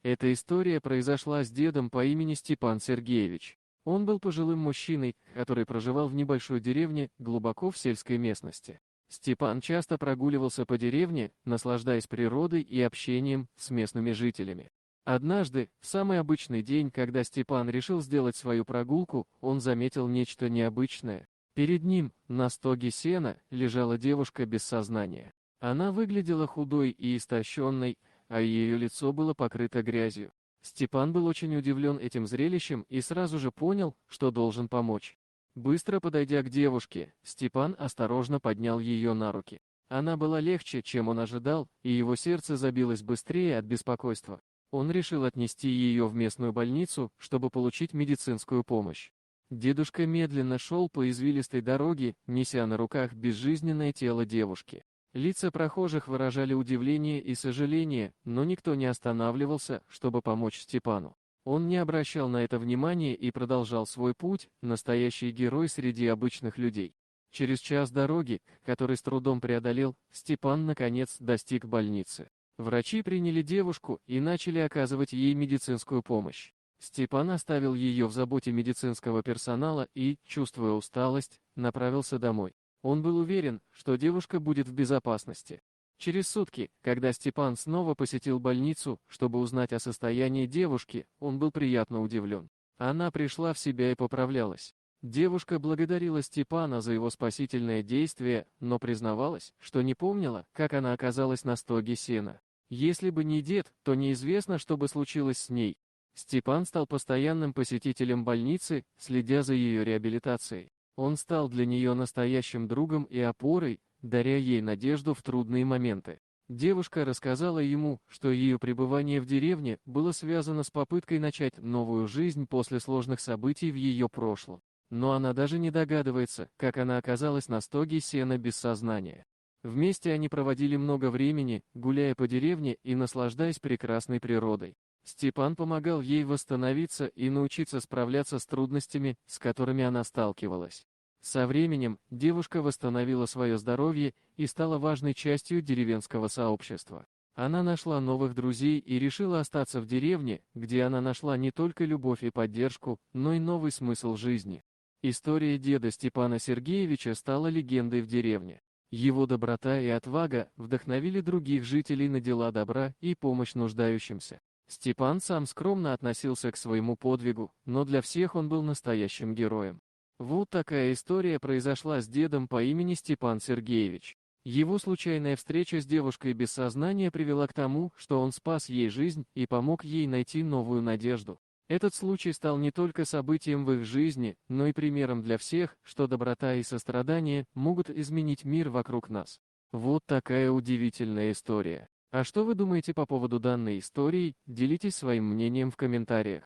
Эта история произошла с дедом по имени Степан Сергеевич. Он был пожилым мужчиной, который проживал в небольшой деревне, глубоко в сельской местности. Степан часто прогуливался по деревне, наслаждаясь природой и общением с местными жителями. Однажды, в самый обычный день, когда Степан решил сделать свою прогулку, он заметил нечто необычное. Перед ним, на стоге сена, лежала девушка без сознания. Она выглядела худой и истощенной, а ее лицо было покрыто грязью. Степан был очень удивлен этим зрелищем и сразу же понял, что должен помочь. Быстро подойдя к девушке, Степан осторожно поднял ее на руки. Она была легче, чем он ожидал, и его сердце забилось быстрее от беспокойства. Он решил отнести ее в местную больницу, чтобы получить медицинскую помощь. Дедушка медленно шел по извилистой дороге, неся на руках безжизненное тело девушки. Лица прохожих выражали удивление и сожаление, но никто не останавливался, чтобы помочь Степану. Он не обращал на это внимания и продолжал свой путь, настоящий герой среди обычных людей. Через час дороги, который с трудом преодолел, Степан наконец достиг больницы. Врачи приняли девушку и начали оказывать ей медицинскую помощь. Степан оставил ее в заботе медицинского персонала и, чувствуя усталость, направился домой. Он был уверен, что девушка будет в безопасности. Через сутки, когда Степан снова посетил больницу, чтобы узнать о состоянии девушки, он был приятно удивлен. Она пришла в себя и поправлялась. Девушка благодарила Степана за его спасительное действие, но признавалась, что не помнила, как она оказалась на стоге сена. Если бы не дед, то неизвестно, что бы случилось с ней. Степан стал постоянным посетителем больницы, следя за ее реабилитацией. Он стал для нее настоящим другом и опорой, даря ей надежду в трудные моменты. Девушка рассказала ему, что ее пребывание в деревне было связано с попыткой начать новую жизнь после сложных событий в ее прошлом. Но она даже не догадывается, как она оказалась на стоге сена без сознания. Вместе они проводили много времени, гуляя по деревне и наслаждаясь прекрасной природой. Степан помогал ей восстановиться и научиться справляться с трудностями, с которыми она сталкивалась. Со временем девушка восстановила свое здоровье и стала важной частью деревенского сообщества. Она нашла новых друзей и решила остаться в деревне, где она нашла не только любовь и поддержку, но и новый смысл жизни. История деда Степана Сергеевича стала легендой в деревне. Его доброта и отвага вдохновили других жителей на дела добра и помощь нуждающимся. Степан сам скромно относился к своему подвигу, но для всех он был настоящим героем. Вот такая история произошла с дедом по имени Степан Сергеевич. Его случайная встреча с девушкой без сознания привела к тому, что он спас ей жизнь и помог ей найти новую надежду. Этот случай стал не только событием в их жизни, но и примером для всех, что доброта и сострадание могут изменить мир вокруг нас. Вот такая удивительная история. А что вы думаете по поводу данной истории? Делитесь своим мнением в комментариях.